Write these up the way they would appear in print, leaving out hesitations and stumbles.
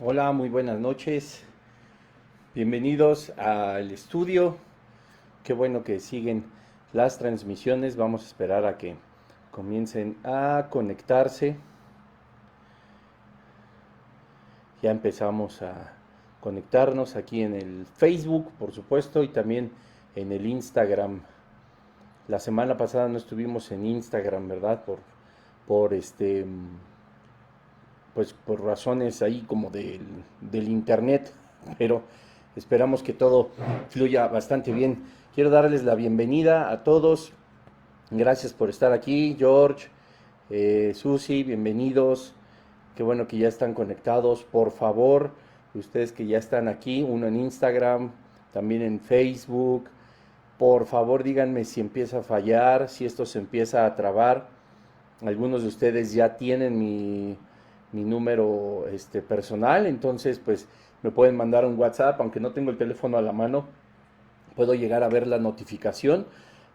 Hola, muy buenas noches. Bienvenidos al estudio. Qué bueno que siguen las transmisiones. Vamos a esperar a que comiencen a conectarse. Ya empezamos a conectarnos aquí en el Facebook, por supuesto, y también en el Instagram. La semana pasada no estuvimos en Instagram, ¿verdad? Por pues por razones ahí como del internet, pero esperamos que todo fluya bastante bien. Quiero darles la bienvenida a todos. Gracias por estar aquí, George, Susi, bienvenidos. Qué bueno que ya están conectados. Por favor, ustedes que ya están aquí, uno en Instagram, también en Facebook. Por favor, díganme si empieza a fallar, si esto se empieza a trabar. Algunos de ustedes ya tienen mi número personal, entonces pues me pueden mandar un WhatsApp, aunque no tengo el teléfono a la mano, puedo llegar a ver la notificación,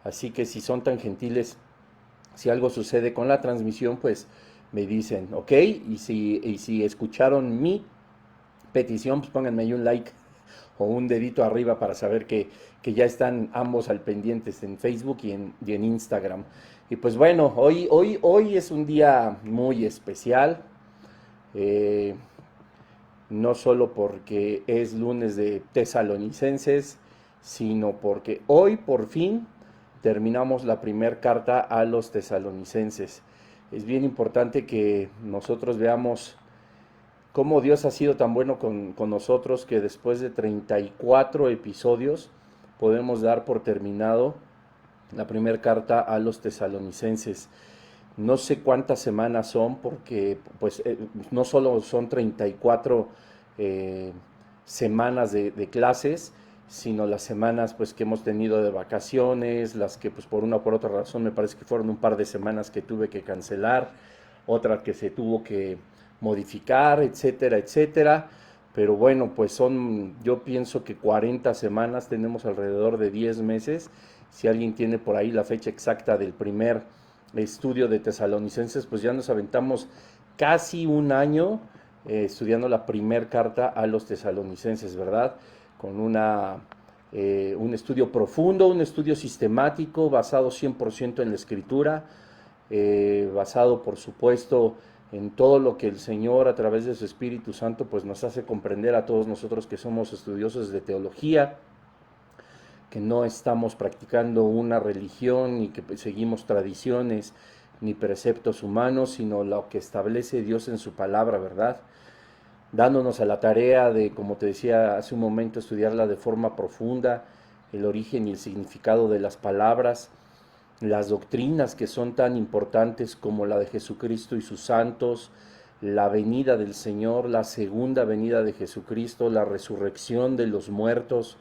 así que si son tan gentiles, si algo sucede con la transmisión, pues me dicen, ok, y si escucharon mi petición, pues pónganme ahí un like o un dedito arriba para saber que ya están ambos al pendientes en Facebook y en Instagram. Y pues bueno, hoy es un día muy especial, eh, no solo porque es lunes de Tesalonicenses, sino porque hoy por fin terminamos la primera carta a los tesalonicenses. Es bien importante que nosotros veamos cómo Dios ha sido tan bueno con nosotros que después de 34 episodios podemos dar por terminado la primera carta a los tesalonicenses. No sé cuántas semanas son porque pues no solo son 34 eh, semanas de clases, sino las semanas pues que hemos tenido de vacaciones, las que pues por una o por otra razón me parece que fueron un par de semanas que tuve que cancelar, otra que se tuvo que modificar, etcétera, etcétera. Pero bueno, pues son, yo pienso que 40 semanas, tenemos alrededor de 10 meses. Si alguien tiene por ahí la fecha exacta del primer estudio de Tesalonicenses, pues ya nos aventamos casi un año estudiando la primer carta a los tesalonicenses, ¿verdad? Con un estudio profundo, un estudio sistemático, basado 100% en la escritura, basado por supuesto en todo lo que el Señor a través de su Espíritu Santo pues nos hace comprender a todos nosotros que somos estudiosos de teología, que no estamos practicando una religión ni que seguimos tradiciones ni preceptos humanos, sino lo que establece Dios en su palabra, ¿verdad? Dándonos a la tarea de, como te decía hace un momento, estudiarla de forma profunda, el origen y el significado de las palabras, las doctrinas que son tan importantes como la de Jesucristo y sus santos, la venida del Señor, la segunda venida de Jesucristo, la resurrección de los muertos,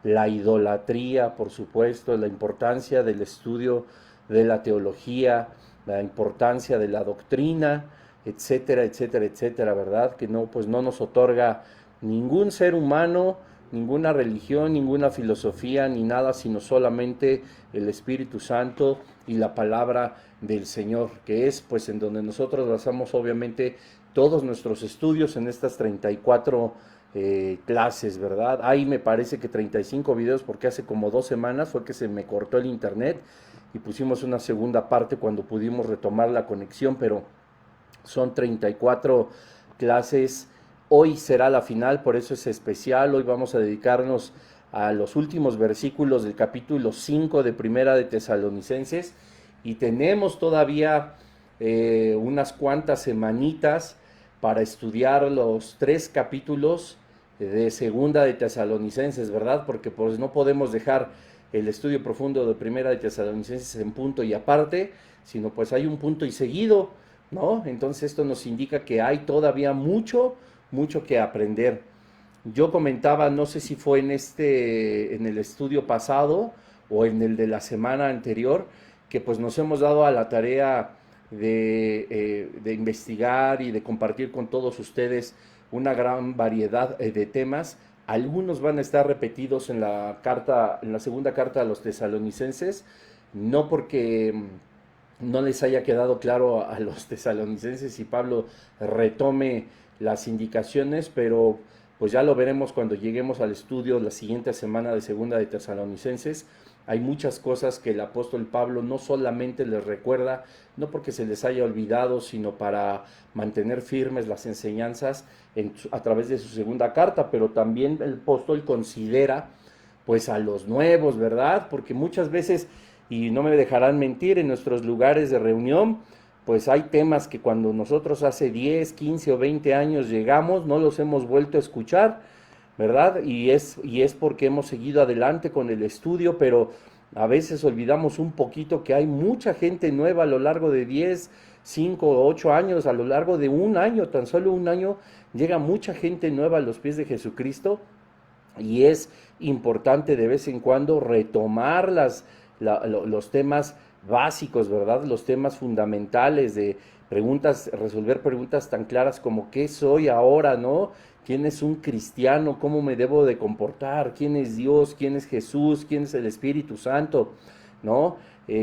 la idolatría, por supuesto, la importancia del estudio de la teología, la importancia de la doctrina, etcétera, etcétera, etcétera, ¿verdad? Que no, pues no nos otorga ningún ser humano, ninguna religión, ninguna filosofía, ni nada, sino solamente el Espíritu Santo y la palabra del Señor, que es pues en donde nosotros basamos obviamente todos nuestros estudios en estas 34 clases, ¿verdad? Ahí me parece que 35 videos porque hace como 2 semanas fue que se me cortó el internet y pusimos una segunda parte cuando pudimos retomar la conexión, pero son 34 clases. Hoy será la final, por eso es especial. Hoy vamos a dedicarnos a los últimos versículos del capítulo 5 de Primera de Tesalonicenses y tenemos todavía unas cuantas semanitas para estudiar los 3 capítulos de Segunda de Tesalonicenses, ¿verdad? Porque pues no podemos dejar el estudio profundo de Primera de Tesalonicenses en punto y aparte, sino pues hay un punto y seguido, ¿no? Entonces esto nos indica que hay todavía mucho, mucho que aprender. Yo comentaba, no sé si fue en el estudio pasado o en el de la semana anterior, que pues nos hemos dado a la tarea de investigar y de compartir con todos ustedes una gran variedad de temas. Algunos van a estar repetidos en la carta, en la segunda carta a los tesalonicenses, no porque no les haya quedado claro a los tesalonicenses y Pablo retome las indicaciones, pero pues ya lo veremos cuando lleguemos al estudio la siguiente semana de segunda de Tesalonicenses. Hay muchas cosas que el apóstol Pablo no solamente les recuerda, no porque se les haya olvidado, sino para mantener firmes las enseñanzas a través de su segunda carta, pero también el apóstol considera pues a los nuevos, ¿verdad? Porque muchas veces, y no me dejarán mentir, en nuestros lugares de reunión, pues hay temas que cuando nosotros hace 10, 15 o 20 años llegamos, no los hemos vuelto a escuchar, ¿verdad? Y es porque hemos seguido adelante con el estudio, pero a veces olvidamos un poquito que hay mucha gente nueva a lo largo de 10, 5 o 8 años, a lo largo de un año, tan solo un año, llega mucha gente nueva a los pies de Jesucristo, y es importante de vez en cuando retomar los temas básicos, ¿verdad? Los temas fundamentales de preguntas, resolver preguntas tan claras como ¿qué soy ahora, no? ¿Quién es un cristiano? ¿Cómo me debo de comportar? ¿Quién es Dios? ¿Quién es Jesús? ¿Quién es el Espíritu Santo? ¿No?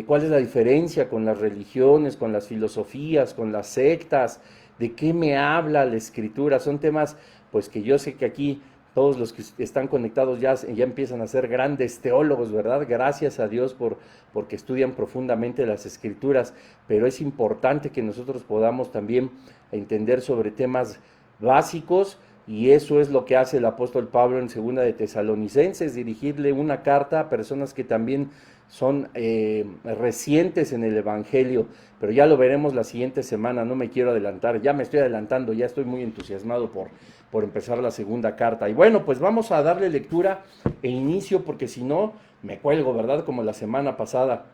¿Cuál es la diferencia con las religiones, con las filosofías, con las sectas? ¿De qué me habla la Escritura? Son temas, pues que yo sé que aquí todos los que están conectados ya empiezan a ser grandes teólogos, ¿verdad? Gracias a Dios porque estudian profundamente las Escrituras, pero es importante que nosotros podamos también entender sobre temas básicos, y eso es lo que hace el apóstol Pablo en segunda de Tesalonicenses, dirigirle una carta a personas que también son recientes en el Evangelio, pero ya lo veremos la siguiente semana, no me quiero adelantar, ya me estoy adelantando, ya estoy muy entusiasmado por empezar la segunda carta. Y bueno, pues vamos a darle lectura e inicio, porque si no, me cuelgo, ¿verdad? Como la semana pasada.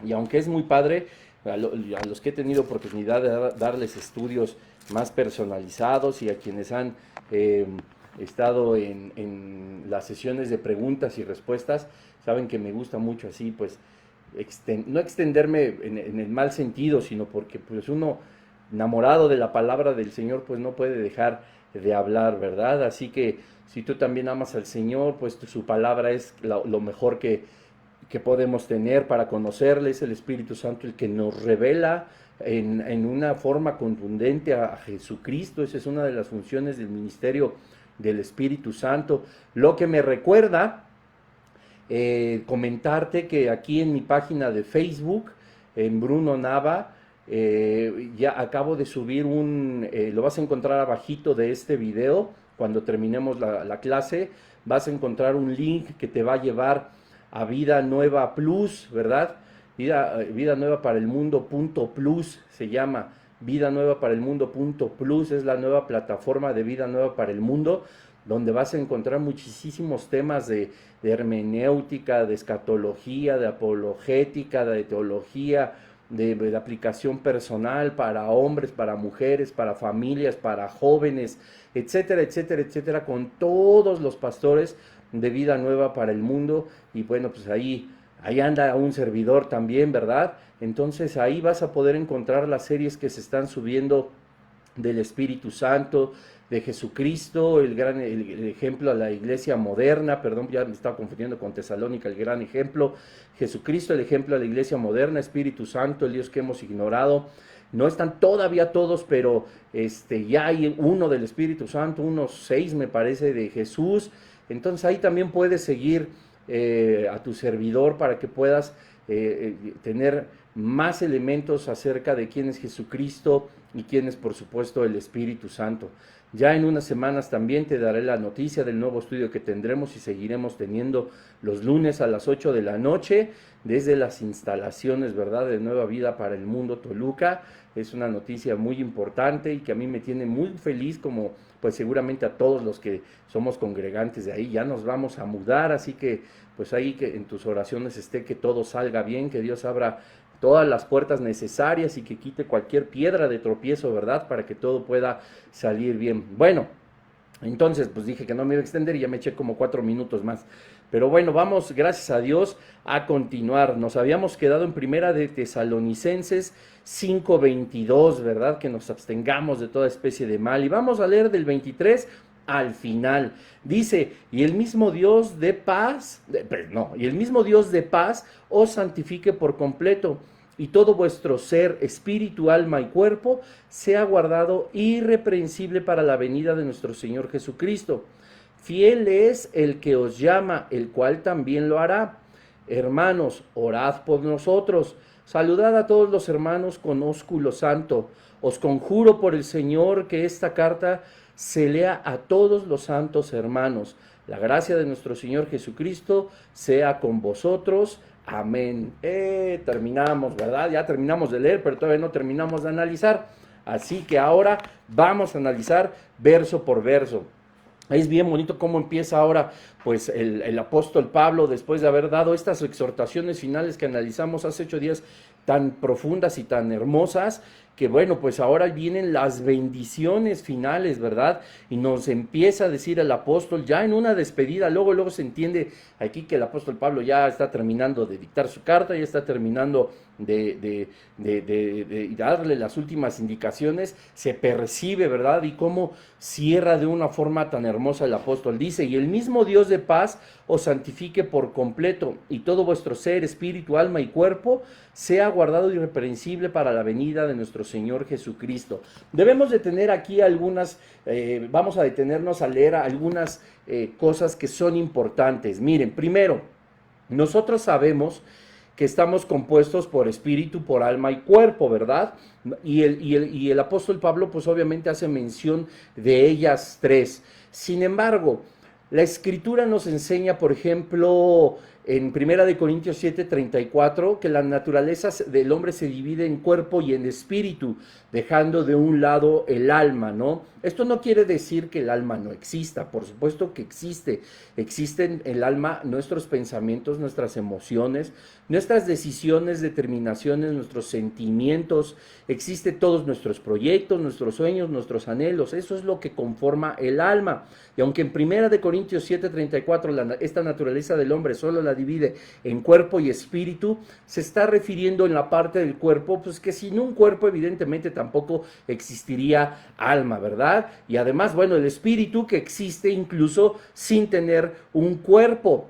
Y aunque es muy padre, a los que he tenido oportunidad de darles estudios más personalizados y a quienes han estado en las sesiones de preguntas y respuestas, saben que me gusta mucho así, pues, no extenderme en el mal sentido, sino porque pues uno enamorado de la palabra del Señor, pues no puede dejar de hablar, ¿verdad? Así que si tú también amas al Señor, pues su palabra es lo mejor que podemos tener para conocerle. Es el Espíritu Santo el que nos revela en una forma contundente a Jesucristo. Esa es una de las funciones del ministerio del Espíritu Santo. Lo que me recuerda comentarte que aquí en mi página de Facebook, en Bruno Nava, ya acabo de subir lo vas a encontrar abajito de este video, cuando terminemos la clase, vas a encontrar un link que te va a llevar a Vida Nueva Plus, ¿verdad? Vida Nueva para el Mundo .plus se llama. Vida Nueva para el Mundo .plus es la nueva plataforma de Vida Nueva para el Mundo, donde vas a encontrar muchísimos temas de hermenéutica, de escatología, de apologética, de teología, de aplicación personal para hombres, para mujeres, para familias, para jóvenes, etcétera, etcétera, etcétera, con todos los pastores de Vida Nueva para el Mundo. Y bueno, pues ahí anda un servidor también, ¿verdad? Entonces ahí vas a poder encontrar las series que se están subiendo del Espíritu Santo, de Jesucristo, el ejemplo a la iglesia moderna, perdón, ya me estaba confundiendo con Tesalónica, el gran ejemplo, Jesucristo, el ejemplo a la iglesia moderna, Espíritu Santo, el Dios que hemos ignorado. No están todavía todos, pero ya hay uno del Espíritu Santo, unos 6 me parece de Jesús. Entonces ahí también puedes seguir a tu servidor para que puedas tener más elementos acerca de quién es Jesucristo y quién es, por supuesto, el Espíritu Santo. Ya en unas semanas también te daré la noticia del nuevo estudio que tendremos y seguiremos teniendo los lunes a las 8 de la noche desde las instalaciones, ¿verdad?, de Nueva Vida para el Mundo Toluca. Es una noticia muy importante y que a mí me tiene muy feliz, como pues seguramente a todos los que somos congregantes de ahí. Ya nos vamos a mudar, así que pues ahí que en tus oraciones esté que todo salga bien, que Dios abra todas las puertas necesarias y que quite cualquier piedra de tropiezo, ¿verdad?, para que todo pueda salir bien. Bueno, entonces pues dije que no me iba a extender y ya me eché como 4 minutos más. Pero bueno, vamos, gracias a Dios, a continuar. Nos habíamos quedado en primera de Tesalonicenses 5:22, ¿verdad?, que nos abstengamos de toda especie de mal. Y vamos a leer del 23 al final. Dice, y el mismo Dios de paz os santifique por completo, y todo vuestro ser, espíritu, alma y cuerpo, sea guardado irreprensible para la venida de nuestro Señor Jesucristo. Fiel es el que os llama, el cual también lo hará. Hermanos, orad por nosotros. Saludad a todos los hermanos con ósculo santo. Os conjuro por el Señor que esta carta se lea a todos los santos hermanos. La gracia de nuestro Señor Jesucristo sea con vosotros. Amén. Terminamos, ¿verdad? Ya terminamos de leer, pero todavía no terminamos de analizar. Así que ahora vamos a analizar verso por verso. Es bien bonito cómo empieza ahora pues el apóstol Pablo, después de haber dado estas exhortaciones finales que analizamos hace 8 días, tan profundas y tan hermosas, que bueno, pues ahora vienen las bendiciones finales, ¿verdad? Y nos empieza a decir el apóstol, ya en una despedida, luego se entiende aquí que el apóstol Pablo ya está terminando de dictar su carta, ya está terminando de darle las últimas indicaciones, se percibe, ¿verdad? Y cómo cierra de una forma tan hermosa el apóstol. Dice, y el mismo Dios de paz os santifique por completo, y todo vuestro ser, espíritu, alma y cuerpo sea guardado irreprensible para la venida de nuestro Señor Jesucristo. Debemos de tener aquí algunas, vamos a detenernos a leer algunas cosas que son importantes. Miren, primero, nosotros sabemos que estamos compuestos por espíritu, por alma y cuerpo, ¿verdad? Y el apóstol Pablo, pues obviamente hace mención de ellas tres. Sin embargo, la Escritura nos enseña, por ejemplo, en 1 Corintios 7:34, que la naturaleza del hombre se divide en cuerpo y en espíritu, dejando de un lado el alma, ¿no? Esto no quiere decir que el alma no exista, por supuesto que existe. Existen en el alma nuestros pensamientos, nuestras emociones, nuestras decisiones, determinaciones, nuestros sentimientos, existen todos nuestros proyectos, nuestros sueños, nuestros anhelos, eso es lo que conforma el alma. Y aunque en 1 Corintios 7:34 esta naturaleza del hombre solo la divide en cuerpo y espíritu, se está refiriendo en la parte del cuerpo, pues que sin un cuerpo evidentemente tampoco existiría alma, ¿verdad? Y además, bueno, el espíritu que existe incluso sin tener un cuerpo.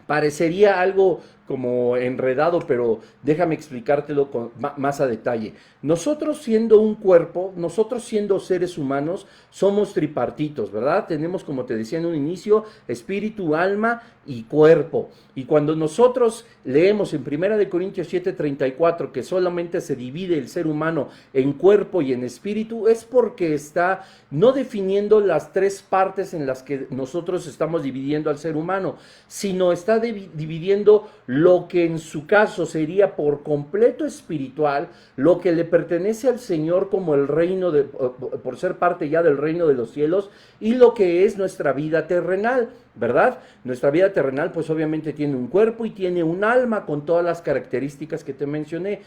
Parecería algo como enredado, pero déjame explicártelo más a detalle. Nosotros siendo un cuerpo, nosotros siendo seres humanos, somos tripartitos, ¿verdad? Tenemos, como te decía en un inicio, espíritu, alma y cuerpo. Y cuando nosotros leemos en 1 Corintios 7:34 que solamente se divide el ser humano en cuerpo y en espíritu, es porque está no definiendo las tres partes en las que nosotros estamos dividiendo al ser humano, sino está dividiendo lo que en su caso sería por completo espiritual, lo que le pertenece al Señor como el reino, por ser parte ya del reino de los cielos, y lo que es nuestra vida terrenal, ¿verdad? Nuestra vida terrenal pues obviamente tiene un cuerpo y tiene un alma con todas las características que te mencioné.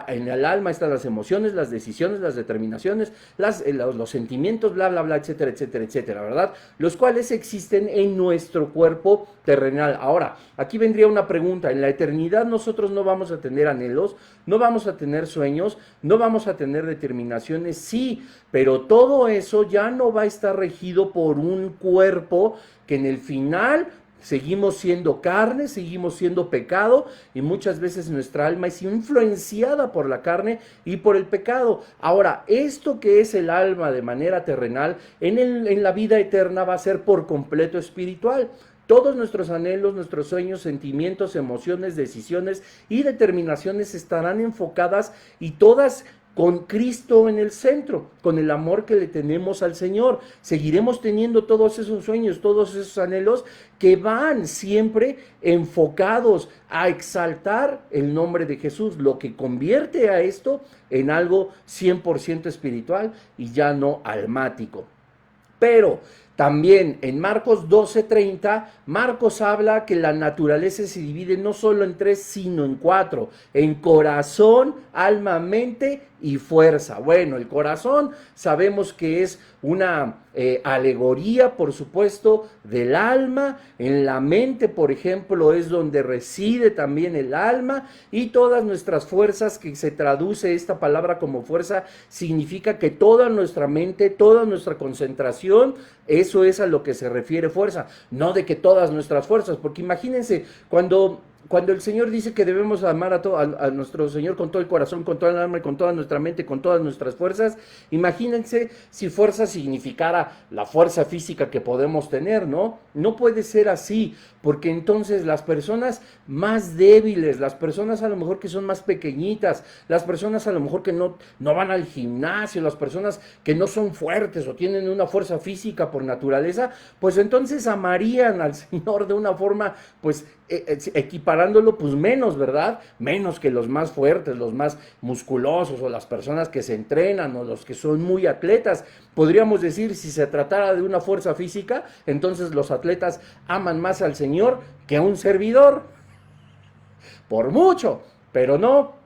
En el alma están las emociones, las decisiones, las determinaciones, los sentimientos, bla, bla, bla, etcétera, etcétera, etcétera, ¿verdad? Los cuales existen en nuestro cuerpo terrenal. Ahora, aquí vendría una pregunta. En la eternidad nosotros no vamos a tener anhelos, no vamos a tener sueños, no vamos a tener determinaciones, sí, pero todo eso ya no va a estar regido por un cuerpo que en el final seguimos siendo carne, seguimos siendo pecado, y muchas veces nuestra alma es influenciada por la carne y por el pecado. Ahora, esto que es el alma de manera terrenal, en la vida eterna va a ser por completo espiritual. Todos nuestros anhelos, nuestros sueños, sentimientos, emociones, decisiones y determinaciones estarán enfocadas, y todas con Cristo en el centro, con el amor que le tenemos al Señor. Seguiremos teniendo todos esos sueños, todos esos anhelos que van siempre enfocados a exaltar el nombre de Jesús, lo que convierte a esto en algo 100% espiritual y ya no almático. Pero también en Marcos 12:30, Marcos habla que la naturaleza se divide no solo en 3, sino en 4, en corazón, alma, mente y fuerza. Bueno, el corazón sabemos que es una alegoría, por supuesto, del alma. En la mente, por ejemplo, es donde reside también el alma, y todas nuestras fuerzas, que se traduce esta palabra como fuerza, significa que toda nuestra mente, toda nuestra concentración, eso es a lo que se refiere fuerza, no de que todas nuestras fuerzas, porque imagínense, cuando cuando el Señor dice que debemos amar a nuestro Señor con todo el corazón, con toda el alma, con toda nuestra mente, con todas nuestras fuerzas, imagínense si fuerza significara la fuerza física que podemos tener, ¿no? No puede ser así, porque entonces las personas más débiles, las personas a lo mejor que son más pequeñitas, las personas a lo mejor que no van al gimnasio, las personas que no son fuertes o tienen una fuerza física por naturaleza, pues entonces amarían al Señor de una forma, pues equiparándolo pues menos, ¿verdad? Menos que los más fuertes, los más musculosos o las personas que se entrenan o los que son muy atletas. Podríamos decir, si se tratara de una fuerza física, entonces los atletas aman más al Señor que a un servidor, por mucho, pero no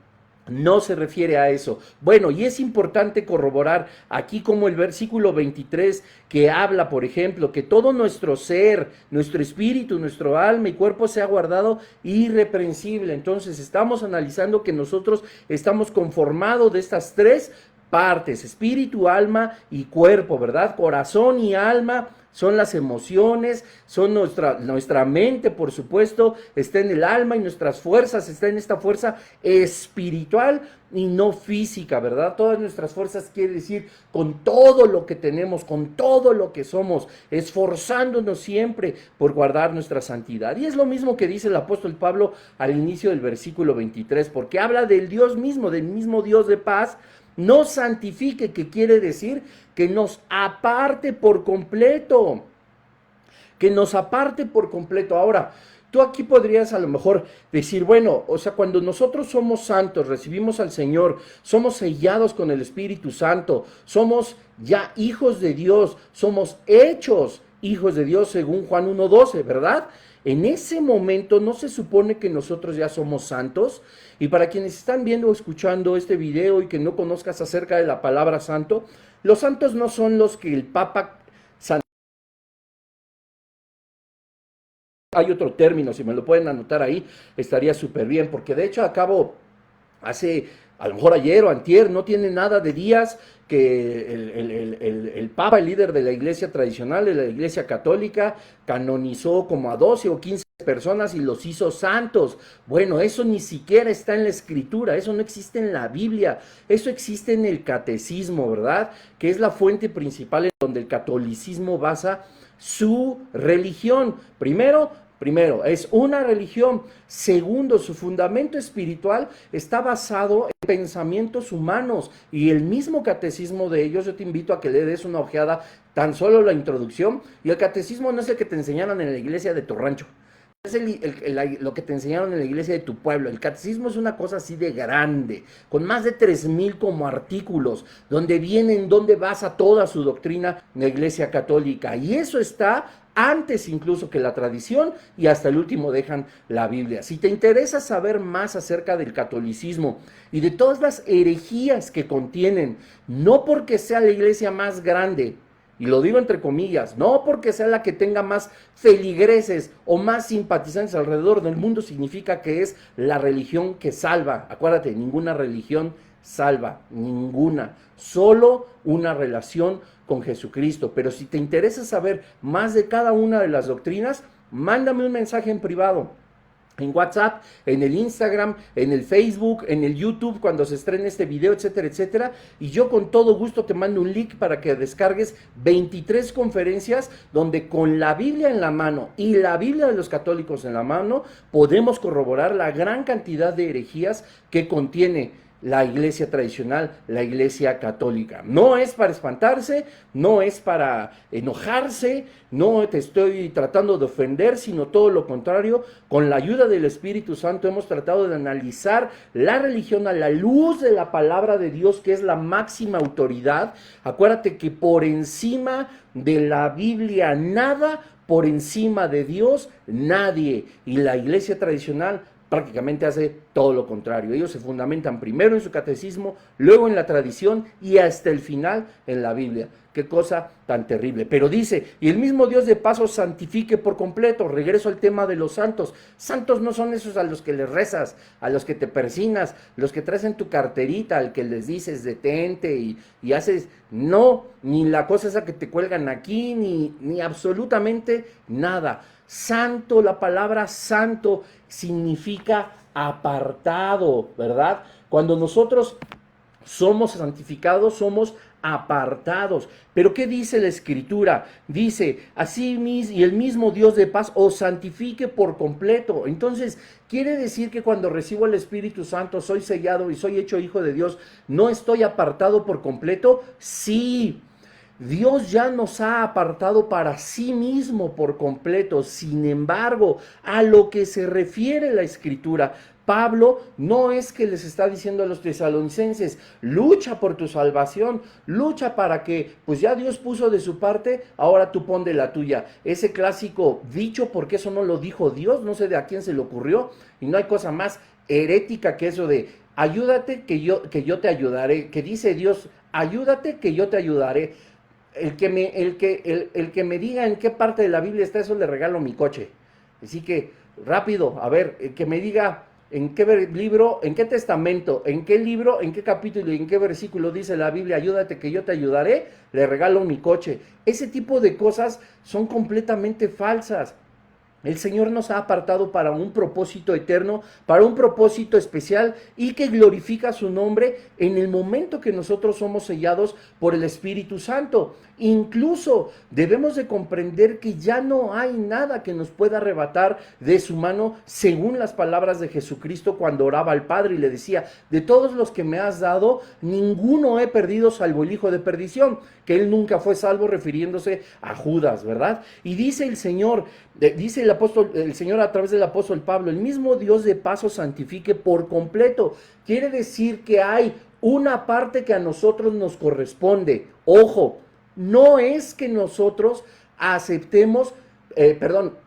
se refiere a eso. Bueno, y es importante corroborar aquí como el versículo 23 que habla, por ejemplo, que todo nuestro ser, nuestro espíritu, nuestro alma y cuerpo sea guardado irreprensible. Entonces estamos analizando que nosotros estamos conformados de estas tres partes, espíritu, alma y cuerpo, ¿verdad? Corazón y alma son las emociones, son nuestra mente, por supuesto, está en el alma y nuestras fuerzas, está en esta fuerza espiritual y no física, ¿verdad? Todas nuestras fuerzas quiere decir con todo lo que tenemos, con todo lo que somos, esforzándonos siempre por guardar nuestra santidad. Y es lo mismo que dice el apóstol Pablo al inicio del versículo 23, porque habla del Dios mismo, del mismo Dios de paz, nos santifique, que quiere decir que nos aparte por completo, que nos aparte por completo. Ahora, tú aquí podrías a lo mejor decir, bueno, o sea, cuando nosotros somos santos, recibimos al Señor, somos sellados con el Espíritu Santo, somos ya hijos de Dios, somos hechos hijos de Dios según Juan 1:12, ¿verdad? En ese momento no se supone que nosotros ya somos santos. Y para quienes están viendo o escuchando este video y que no conozcas acerca de la palabra santo, los santos no son los que el Papa... Hay otro término, si me lo pueden anotar ahí, estaría súper bien, porque de hecho hace, a lo mejor ayer o antier, no tiene nada de días que el Papa, el líder de la iglesia tradicional, de la iglesia católica, canonizó como a 12 o 15 personas y los hizo santos. Bueno, eso ni siquiera está en la escritura, eso no existe en la Biblia, eso existe en el catecismo, ¿verdad? Que es la fuente principal en donde el catolicismo basa su religión. Primero, es una religión. Segundo, su fundamento espiritual está basado en pensamientos humanos y el mismo catecismo de ellos, yo te invito a que le des una ojeada, tan solo la introducción, y el catecismo no es el que te enseñaron en la iglesia de tu rancho, es lo que te enseñaron en la iglesia de tu pueblo. El catecismo es una cosa así de grande, con más de 3000 como artículos, donde basa toda su doctrina en la iglesia católica, y eso está antes incluso que la tradición, y hasta el último dejan la Biblia. Si te interesa saber más acerca del catolicismo y de todas las herejías que contienen, no porque sea la iglesia más grande, y lo digo entre comillas, no porque sea la que tenga más feligreses o más simpatizantes alrededor del mundo, significa que es la religión que salva. Acuérdate, ninguna religión salva, ninguna, solo una relación con Jesucristo. Pero si te interesa saber más de cada una de las doctrinas, mándame un mensaje en privado, en WhatsApp, en el Instagram, en el Facebook, en el YouTube, cuando se estrene este video, etcétera, etcétera. Y yo con todo gusto te mando un link para que descargues 23 conferencias donde con la Biblia en la mano y la Biblia de los católicos en la mano podemos corroborar la gran cantidad de herejías que contiene la iglesia tradicional, la iglesia católica. No es para espantarse, no es para enojarse, no te estoy tratando de ofender, sino todo lo contrario. Con la ayuda del Espíritu Santo hemos tratado de analizar la religión a la luz de la palabra de Dios, que es la máxima autoridad. Acuérdate que por encima de la Biblia nada, por encima de Dios nadie. Y la iglesia tradicional prácticamente hace todo lo contrario. Ellos se fundamentan primero en su catecismo, luego en la tradición y hasta el final en la Biblia. Qué cosa tan terrible. Pero dice, y el mismo Dios de paso santifique por completo. Regreso al tema de los santos. Santos no son esos a los que les rezas, a los que te persinas, los que traes en tu carterita, al que les dices detente y haces, no, ni la cosa esa que te cuelgan aquí, ni absolutamente nada. Santo, la palabra santo significa apartado, ¿verdad? Cuando nosotros somos santificados, somos apartados. Pero ¿qué dice la Escritura? Dice, así mismo, y el mismo Dios de paz os santifique por completo. Entonces, quiere decir que cuando recibo el Espíritu Santo, soy sellado y soy hecho hijo de Dios, ¿no estoy apartado por completo? Sí. Dios ya nos ha apartado para sí mismo por completo. Sin embargo, a lo que se refiere la Escritura, Pablo no es que les está diciendo a los tesalonicenses, lucha por tu salvación, lucha para que, pues ya Dios puso de su parte, ahora tú pon de la tuya. Ese clásico dicho, porque eso no lo dijo Dios, no sé de a quién se le ocurrió, y no hay cosa más herética que eso de, ayúdate que yo te ayudaré, que dice Dios, ayúdate que yo te ayudaré. El que me diga en qué parte de la Biblia está eso, le regalo mi coche. Así que, rápido, a ver, el que me diga en qué libro, en qué testamento, en qué libro, en qué capítulo y en qué versículo dice la Biblia, ayúdate que yo te ayudaré, le regalo mi coche. Ese tipo de cosas son completamente falsas. El Señor nos ha apartado para un propósito eterno, para un propósito especial y que glorifica su nombre en el momento que nosotros somos sellados por el Espíritu Santo. Incluso debemos de comprender que ya no hay nada que nos pueda arrebatar de su mano, según las palabras de Jesucristo cuando oraba al Padre y le decía, de todos los que me has dado, ninguno he perdido salvo el hijo de perdición, que él nunca fue salvo, refiriéndose a Judas, ¿verdad? Y dice el Señor, dice el Señor a través del apóstol Pablo, el mismo Dios de paz os santifique por completo. Quiere decir que hay una parte que a nosotros nos corresponde. Ojo, no es que nosotros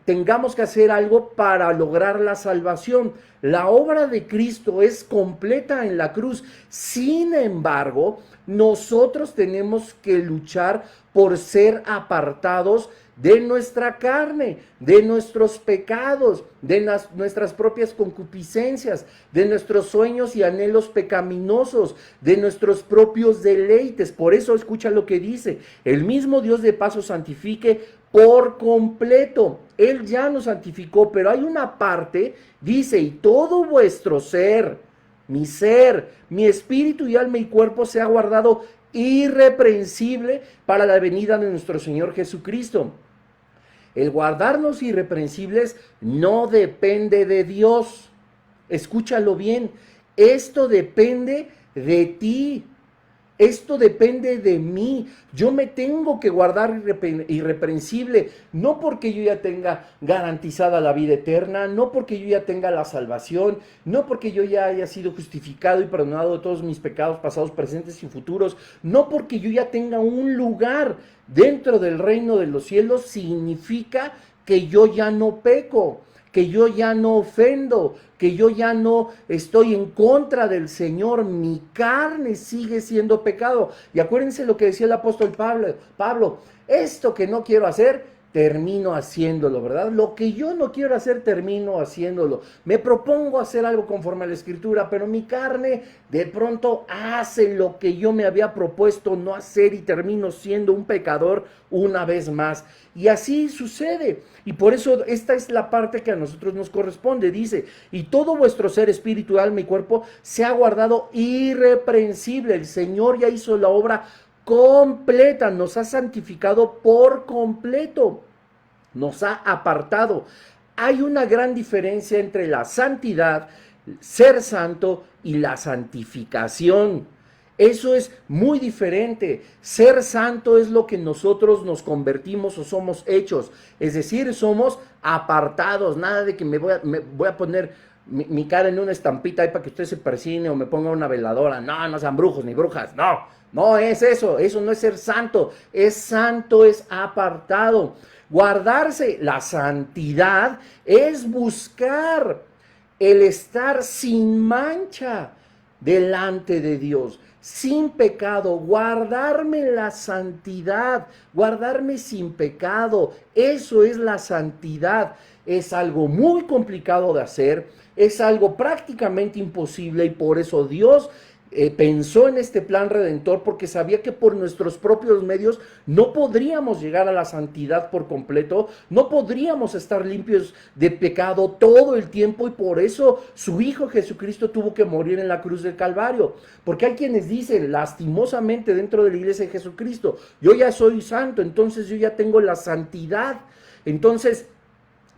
tengamos que hacer algo para lograr la salvación. La obra de Cristo es completa en la cruz. Sin embargo, nosotros tenemos que luchar por ser apartados de nuestra carne, de nuestros pecados, de nuestras propias concupiscencias, de nuestros sueños y anhelos pecaminosos, de nuestros propios deleites. Por eso escucha lo que dice, el mismo Dios de paz os santifique por completo. Él ya nos santificó, pero hay una parte, dice, y todo vuestro ser, mi espíritu y alma y cuerpo se ha guardado irreprensible para la venida de nuestro Señor Jesucristo. El guardarnos irreprensibles no depende de Dios. Escúchalo bien. Esto depende de ti. Esto depende de mí. Yo me tengo que guardar irreprensible, no porque yo ya tenga garantizada la vida eterna, no porque yo ya tenga la salvación, no porque yo ya haya sido justificado y perdonado de todos mis pecados pasados, presentes y futuros, no porque yo ya tenga un lugar dentro del reino de los cielos, significa que yo ya no peco, que yo ya no ofendo, que yo ya no estoy en contra del Señor. Mi carne sigue siendo pecado. Y acuérdense lo que decía el apóstol Pablo, esto que no quiero hacer, termino haciéndolo, ¿verdad? Lo que yo no quiero hacer, termino haciéndolo. Me propongo hacer algo conforme a la Escritura, pero mi carne de pronto hace lo que yo me había propuesto no hacer y termino siendo un pecador una vez más. Y así sucede. Y por eso esta es la parte que a nosotros nos corresponde. Dice, y todo vuestro ser, espíritu, alma y cuerpo se ha guardado irreprensible. El Señor ya hizo la obra completa, nos ha santificado por completo, nos ha apartado. Hay una gran diferencia entre la santidad, ser santo, y la santificación. Eso es muy diferente. Ser santo es lo que nosotros nos convertimos o somos hechos, es decir, somos apartados. Nada de que me voy a poner mi cara en una estampita ahí para que usted se persine o me ponga una veladora. No, no sean brujos ni brujas, no es eso no es ser santo. Es apartado. Guardarse la santidad es buscar el estar sin mancha delante de Dios, sin pecado, guardarme la santidad, guardarme sin pecado. Eso es la santidad. Es algo muy complicado de hacer, es algo prácticamente imposible, y por eso Dios pensó en este plan redentor, porque sabía que por nuestros propios medios no podríamos llegar a la santidad por completo, no podríamos estar limpios de pecado todo el tiempo, y por eso su Hijo Jesucristo tuvo que morir en la cruz del Calvario. Porque hay quienes dicen lastimosamente dentro de la iglesia de Jesucristo: yo ya soy santo, entonces yo ya tengo la santidad, entonces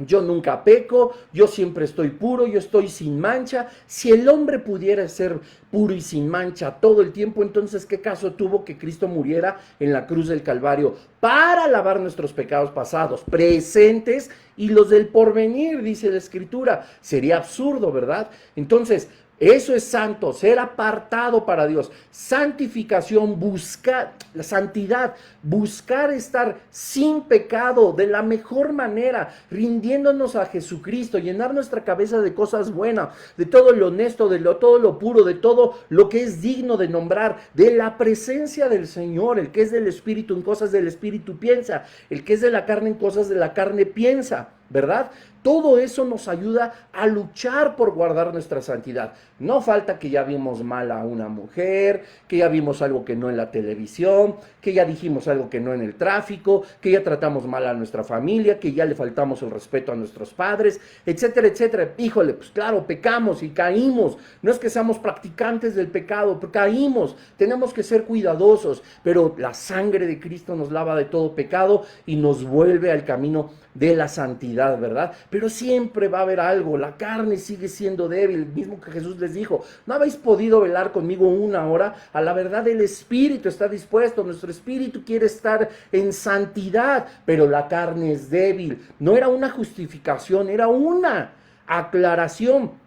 yo nunca peco, yo siempre estoy puro, yo estoy sin mancha. Si el hombre pudiera ser puro y sin mancha todo el tiempo, entonces ¿qué caso tuvo que Cristo muriera en la cruz del Calvario para lavar nuestros pecados pasados, presentes y los del porvenir? Dice la Escritura. Sería absurdo, ¿verdad? Entonces, eso es santo, ser apartado para Dios. Santificación, buscar la santidad, buscar estar sin pecado de la mejor manera, rindiéndonos a Jesucristo, llenar nuestra cabeza de cosas buenas, de todo lo honesto, todo lo puro, de todo lo que es digno de nombrar, de la presencia del Señor. El que es del Espíritu, en cosas del Espíritu piensa; el que es de la carne, en cosas de la carne piensa, ¿verdad? Todo eso nos ayuda a luchar por guardar nuestra santidad. No falta que ya vimos mal a una mujer, que ya vimos algo que no en la televisión, que ya dijimos algo que no en el tráfico, que ya tratamos mal a nuestra familia, que ya le faltamos el respeto a nuestros padres, etcétera, etcétera. Híjole, pues claro, pecamos y caímos. No es que seamos practicantes del pecado, pero caímos. Tenemos que ser cuidadosos, pero la sangre de Cristo nos lava de todo pecado y nos vuelve al camino de la santidad, ¿verdad? Pero siempre va a haber algo. La carne sigue siendo débil, mismo que Jesús les dijo: no habéis podido velar conmigo 1 hora. A la verdad, el espíritu está dispuesto, nuestro espíritu quiere estar en santidad, pero la carne es débil. No era una justificación, era una aclaración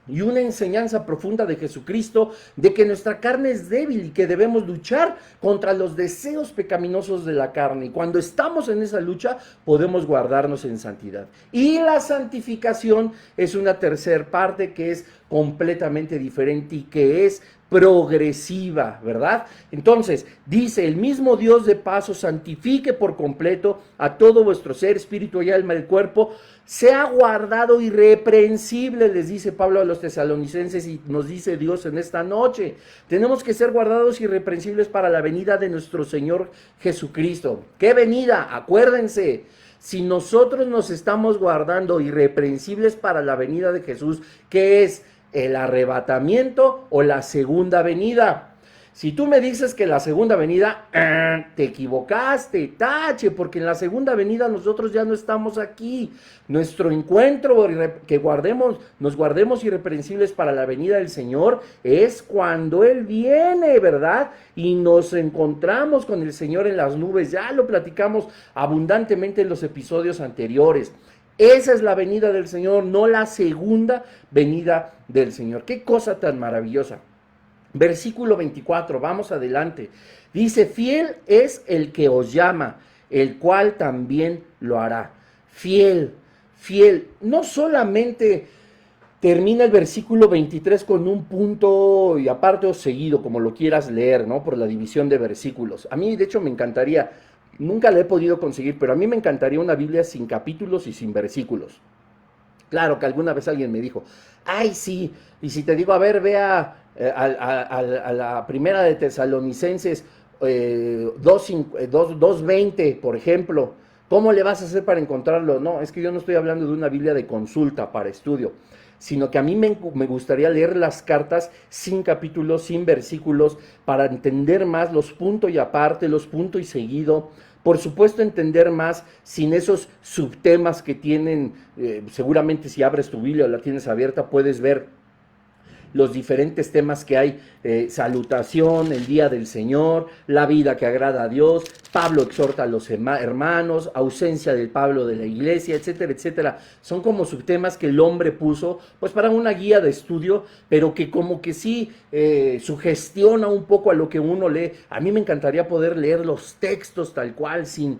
y una enseñanza profunda de Jesucristo, de que nuestra carne es débil y que debemos luchar contra los deseos pecaminosos de la carne. Y cuando estamos en esa lucha, podemos guardarnos en santidad. Y la santificación es una tercera parte que es completamente diferente y que es progresiva, ¿verdad? Entonces, dice: el mismo Dios de paso santifique por completo a todo vuestro ser, espíritu y alma del cuerpo, sea guardado irreprensible, les dice Pablo a los tesalonicenses, y nos dice Dios en esta noche. Tenemos que ser guardados irreprensibles para la venida de nuestro Señor Jesucristo. ¿Qué venida? Acuérdense, si nosotros nos estamos guardando irreprensibles para la venida de Jesús, ¿qué es? ¿El arrebatamiento o la segunda venida? Si tú me dices que la segunda venida, te equivocaste, tache, porque en la segunda venida nosotros ya no estamos aquí. Nuestro encuentro, que nos guardemos irreprensibles para la venida del Señor, es cuando Él viene, ¿verdad? Y nos encontramos con el Señor en las nubes. Ya lo platicamos abundantemente en los episodios anteriores. Esa es la venida del Señor, no la segunda venida del Señor. ¡Qué cosa tan maravillosa! Versículo 24, vamos adelante. Dice: fiel es el que os llama, el cual también lo hará. Fiel, fiel. No solamente termina el versículo 23 con un punto y aparte o seguido, como lo quieras leer, ¿no? Por la división de versículos. A mí, de hecho, me encantaría, nunca la he podido conseguir, pero a mí me encantaría una Biblia sin capítulos y sin versículos. Claro que alguna vez alguien me dijo: ay, sí, y si te digo, a ver, vea a la primera de Tesalonicenses 2:20, por ejemplo, ¿cómo le vas a hacer para encontrarlo? No, es que yo no estoy hablando de una Biblia de consulta para estudio, sino que a mí me gustaría leer las cartas sin capítulos, sin versículos, para entender más los puntos y aparte, los puntos y seguido. Por supuesto, entender más sin esos subtemas que tienen. Seguramente si abres tu Biblia o la tienes abierta, puedes ver los diferentes temas que hay: salutación, el día del Señor, la vida que agrada a Dios, Pablo exhorta a los hermanos, ausencia del Pablo de la iglesia, etcétera, etcétera. Son como subtemas que el hombre puso pues para una guía de estudio, pero que como que sí sugestiona un poco a lo que uno lee. A mí me encantaría poder leer los textos tal cual, sin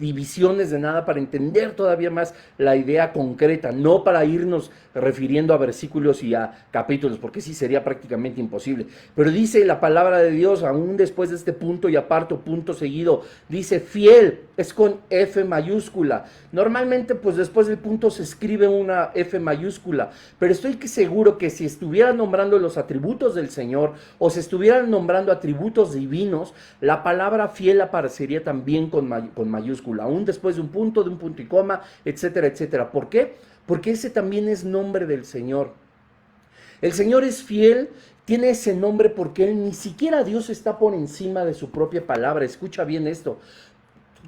divisiones de nada, para entender todavía más la idea concreta, no para irnos refiriendo a versículos y a capítulos, porque sí sería prácticamente imposible. Pero dice la palabra de Dios, aún después de este punto y aparto, punto seguido, dice fiel, es con F mayúscula. Normalmente pues después del punto se escribe una F mayúscula, pero estoy seguro que si estuvieran nombrando los atributos del Señor o se estuvieran nombrando atributos divinos, la palabra fiel aparecería también con mayúscula, aún después de un punto y coma, etcétera, etcétera. ¿Por qué? Porque ese también es nombre del Señor. El Señor es fiel, tiene ese nombre porque Él ni siquiera Dios está por encima de su propia palabra. Escucha bien esto.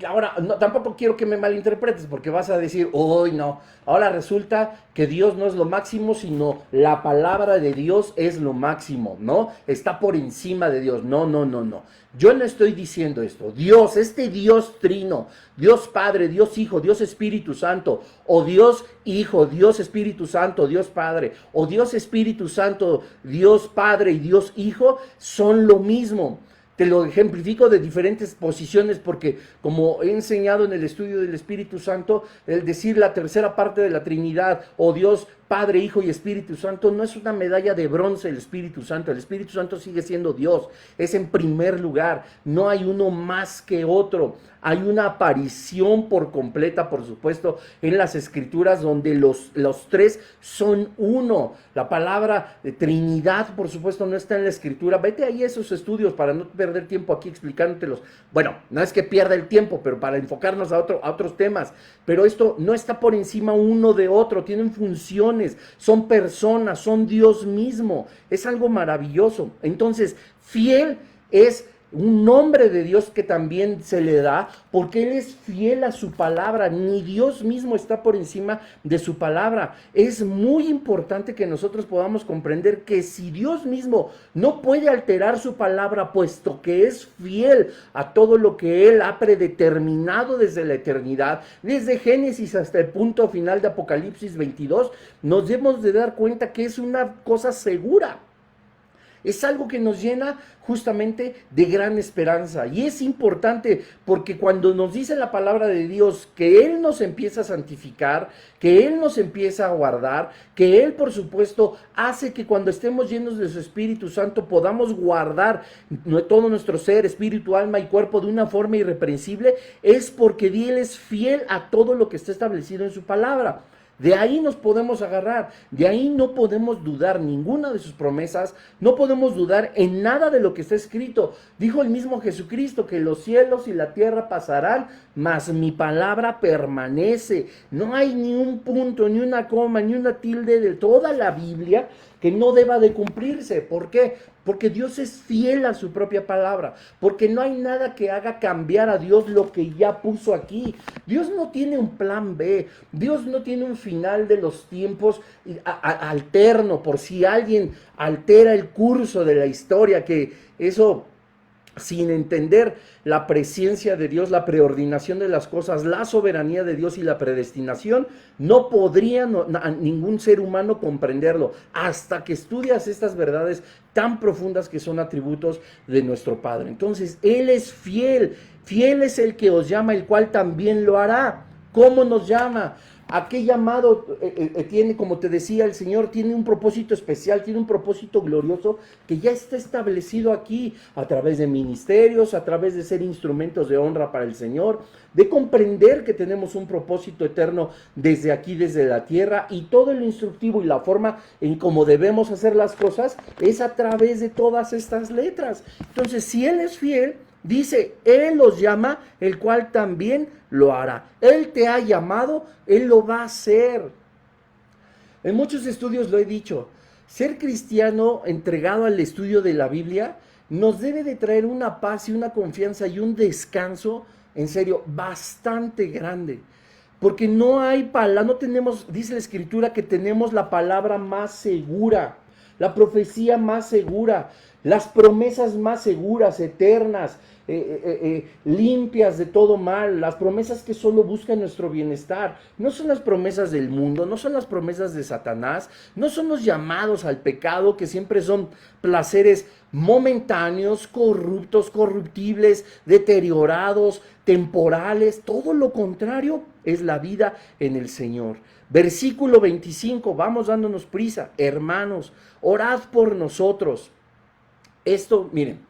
Ahora, no, tampoco quiero que me malinterpretes porque vas a decir, hoy no, ahora resulta que Dios no es lo máximo, sino la palabra de Dios es lo máximo, ¿no? Está por encima de Dios. No, no, no, no. Yo no estoy diciendo esto. Dios, este Dios trino, Dios Padre, Dios Hijo, Dios Espíritu Santo, o Dios Hijo, Dios Espíritu Santo, Dios Padre, o Dios Espíritu Santo, Dios Padre y Dios Hijo, son lo mismo. Te lo ejemplifico de diferentes posiciones porque como he enseñado en el estudio del Espíritu Santo, el decir la tercera parte de la Trinidad o Dios Padre, Hijo y Espíritu Santo no es una medalla de bronce el Espíritu Santo sigue siendo Dios, es en primer lugar, no hay uno más que otro. Hay una aparición por completa, por supuesto, en las Escrituras donde los tres son uno. La palabra de Trinidad, por supuesto, no está en la Escritura. Vete ahí a esos estudios para no perder tiempo aquí explicándotelos. Bueno, no es que pierda el tiempo, pero para enfocarnos a otros temas. Pero esto no está por encima uno de otro, tienen funciones, son personas, son Dios mismo. Es algo maravilloso. Entonces, fiel es un nombre de Dios que también se le da porque Él es fiel a su palabra, ni Dios mismo está por encima de su palabra. Es muy importante que nosotros podamos comprender que si Dios mismo no puede alterar su palabra, puesto que es fiel a todo lo que Él ha predeterminado desde la eternidad, desde Génesis hasta el punto final de Apocalipsis 22, nos debemos de dar cuenta que es una cosa segura. Es algo que nos llena justamente de gran esperanza. Y es importante porque cuando nos dice la palabra de Dios que Él nos empieza a santificar, que Él nos empieza a guardar, que Él por supuesto hace que cuando estemos llenos de su Espíritu Santo podamos guardar todo nuestro ser, espíritu, alma y cuerpo de una forma irreprensible, es porque Él es fiel a todo lo que está establecido en su palabra. De ahí nos podemos agarrar, de ahí no podemos dudar ninguna de sus promesas, no podemos dudar en nada de lo que está escrito. Dijo el mismo Jesucristo que los cielos y la tierra pasarán, mas mi palabra permanece. No hay ni un punto, ni una coma, ni una tilde de toda la Biblia que no deba de cumplirse. ¿Por qué? Porque Dios es fiel a su propia palabra, porque no hay nada que haga cambiar a Dios lo que ya puso aquí. Dios no tiene un plan B, Dios no tiene un final de los tiempos alterno, por si alguien altera el curso de la historia, que eso, sin entender la presencia de Dios, la preordinación de las cosas, la soberanía de Dios y la predestinación, no podría ningún ser humano comprenderlo hasta que estudias estas verdades tan profundas que son atributos de nuestro Padre. Entonces, Él es fiel, fiel es el que os llama, el cual también lo hará. ¿Cómo nos llama? ¿A qué llamado tiene? Como te decía, el Señor tiene un propósito especial, tiene un propósito glorioso que ya está establecido aquí a través de ministerios, a través de ser instrumentos de honra para el Señor, de comprender que tenemos un propósito eterno desde aquí, desde la tierra, y todo el instructivo y la forma en cómo debemos hacer las cosas es a través de todas estas letras. Entonces, si Él es fiel, dice, Él los llama, el cual también lo hará. Él te ha llamado, Él lo va a hacer. En muchos estudios lo he dicho, ser cristiano entregado al estudio de la Biblia nos debe de traer una paz y una confianza y un descanso, en serio, bastante grande. Porque no hay palabra, no tenemos, dice la Escritura, que tenemos la palabra más segura, la profecía más segura. las promesas más seguras, eternas, limpias de todo mal, las promesas que solo buscan nuestro bienestar. No son las promesas del mundo, no son las promesas de Satanás, no son los llamados al pecado que siempre son placeres momentáneos, corruptos, corruptibles, deteriorados, temporales. Todo lo contrario es la vida en el Señor. Versículo 25, vamos dándonos prisa. Hermanos, orad por nosotros. Esto, miren,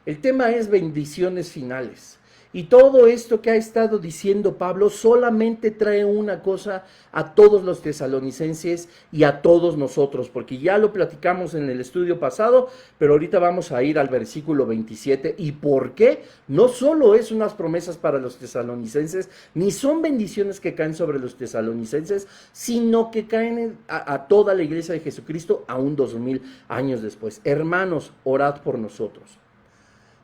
el tema es bendiciones finales. Y todo esto que ha estado diciendo Pablo solamente trae una cosa a todos los tesalonicenses y a todos nosotros, porque ya lo platicamos en el estudio pasado, pero ahorita vamos a ir al versículo 27. ¿Y por qué? No solo es unas promesas para los tesalonicenses, ni son bendiciones que caen sobre los tesalonicenses, sino que caen a toda la iglesia de Jesucristo aún 2000 años después. Hermanos, orad por nosotros.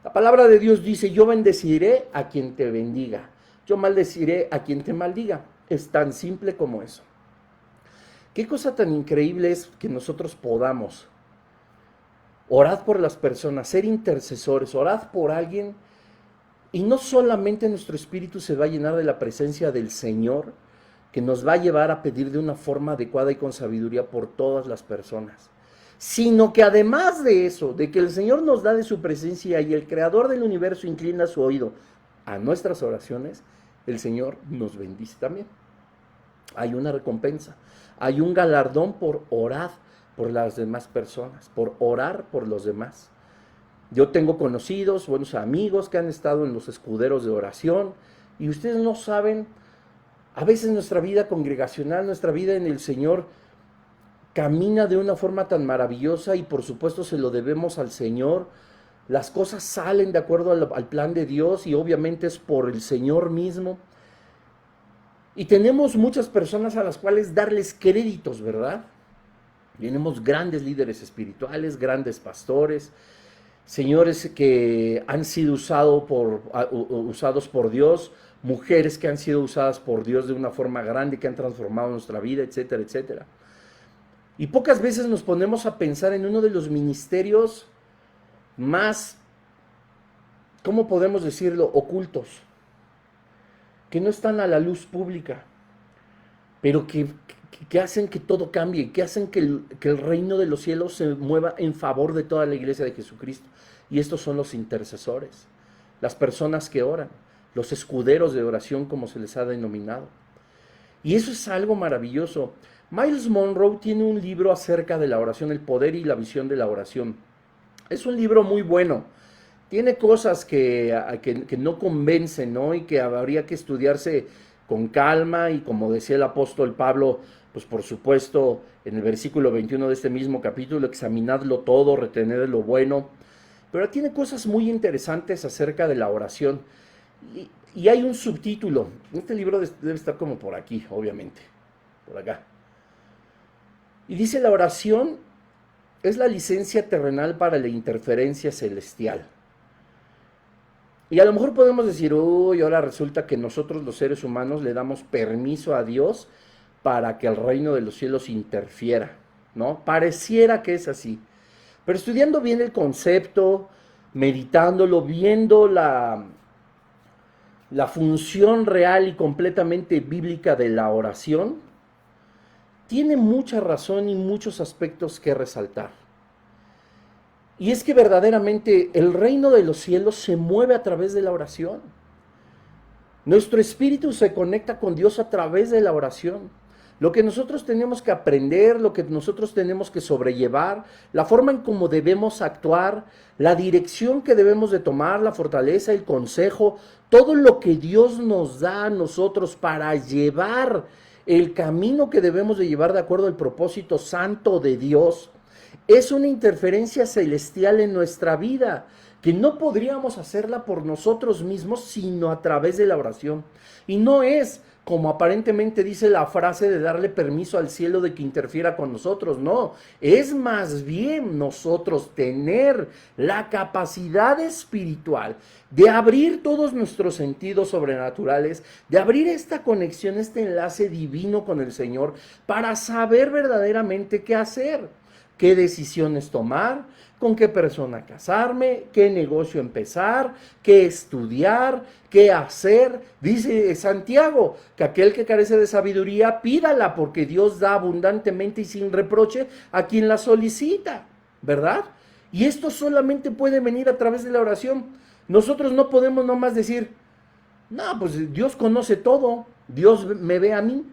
La palabra de Dios dice, yo bendeciré a quien te bendiga, yo maldeciré a quien te maldiga. Es tan simple como eso. Qué cosa tan increíble es que nosotros podamos orar por las personas, ser intercesores, orar por alguien, y no solamente nuestro espíritu se va a llenar de la presencia del Señor, que nos va a llevar a pedir de una forma adecuada y con sabiduría por todas las personas, sino que además de eso, de que el Señor nos da de su presencia y el Creador del universo inclina su oído a nuestras oraciones, el Señor nos bendice también. Hay una recompensa, hay un galardón por orar por las demás personas, por orar por los demás. Yo tengo conocidos, buenos amigos que han estado en los escuderos de oración, y ustedes no saben, a veces nuestra vida congregacional, nuestra vida en el Señor, camina de una forma tan maravillosa y por supuesto se lo debemos al Señor. Las cosas salen de acuerdo al plan de Dios y obviamente es por el Señor mismo. Y tenemos muchas personas a las cuales darles créditos, ¿verdad? Tenemos grandes líderes espirituales, grandes pastores, señores que han sido usados por Dios, mujeres que han sido usadas por Dios de una forma grande, que han transformado nuestra vida, etcétera, etcétera. Y pocas veces nos ponemos a pensar en uno de los ministerios más, ¿cómo podemos decirlo?, ocultos, que no están a la luz pública, pero que hacen que todo cambie, que hacen que el reino de los cielos se mueva en favor de toda la iglesia de Jesucristo. Y estos son los intercesores, las personas que oran, los escuderos de oración, como se les ha denominado. Y eso es algo maravilloso. Myles Munroe tiene un libro acerca de la oración, el poder y la visión de la oración. Es un libro muy bueno. Tiene cosas que no convencen, ¿no? Y que habría que estudiarse con calma y como decía el apóstol Pablo, pues por supuesto en el versículo 21 de este mismo capítulo, examinadlo todo, retened lo bueno. Pero tiene cosas muy interesantes acerca de la oración. Y hay un subtítulo. Este libro debe estar como por aquí, obviamente, por acá. Y dice, la oración es la licencia terrenal para la interferencia celestial. Y a lo mejor podemos decir, uy, ahora resulta que nosotros los seres humanos le damos permiso a Dios para que el reino de los cielos interfiera, ¿no? Pareciera que es así. Pero estudiando bien el concepto, meditándolo, viendo la función real y completamente bíblica de la oración, tiene mucha razón y muchos aspectos que resaltar. Y es que verdaderamente el reino de los cielos se mueve a través de la oración. Nuestro espíritu se conecta con Dios a través de la oración. Lo que nosotros tenemos que aprender, lo que nosotros tenemos que sobrellevar, la forma en cómo debemos actuar, la dirección que debemos de tomar, la fortaleza, el consejo, todo lo que Dios nos da a nosotros para llevar el camino que debemos de llevar de acuerdo al propósito santo de Dios, es una interferencia celestial en nuestra vida, que no podríamos hacerla por nosotros mismos, sino a través de la oración. Y no es, como aparentemente dice la frase, de darle permiso al cielo de que interfiera con nosotros. No, es más bien nosotros tener la capacidad espiritual de abrir todos nuestros sentidos sobrenaturales, de abrir esta conexión, este enlace divino con el Señor, para saber verdaderamente qué hacer. qué decisiones tomar, con qué persona casarme, qué negocio empezar, qué estudiar, qué hacer. Dice Santiago que aquel que carece de sabiduría, pídala, porque Dios da abundantemente y sin reproche a quien la solicita, ¿verdad? Y esto solamente puede venir a través de la oración. Nosotros no podemos nomás decir, no, pues Dios conoce todo, Dios me ve a mí,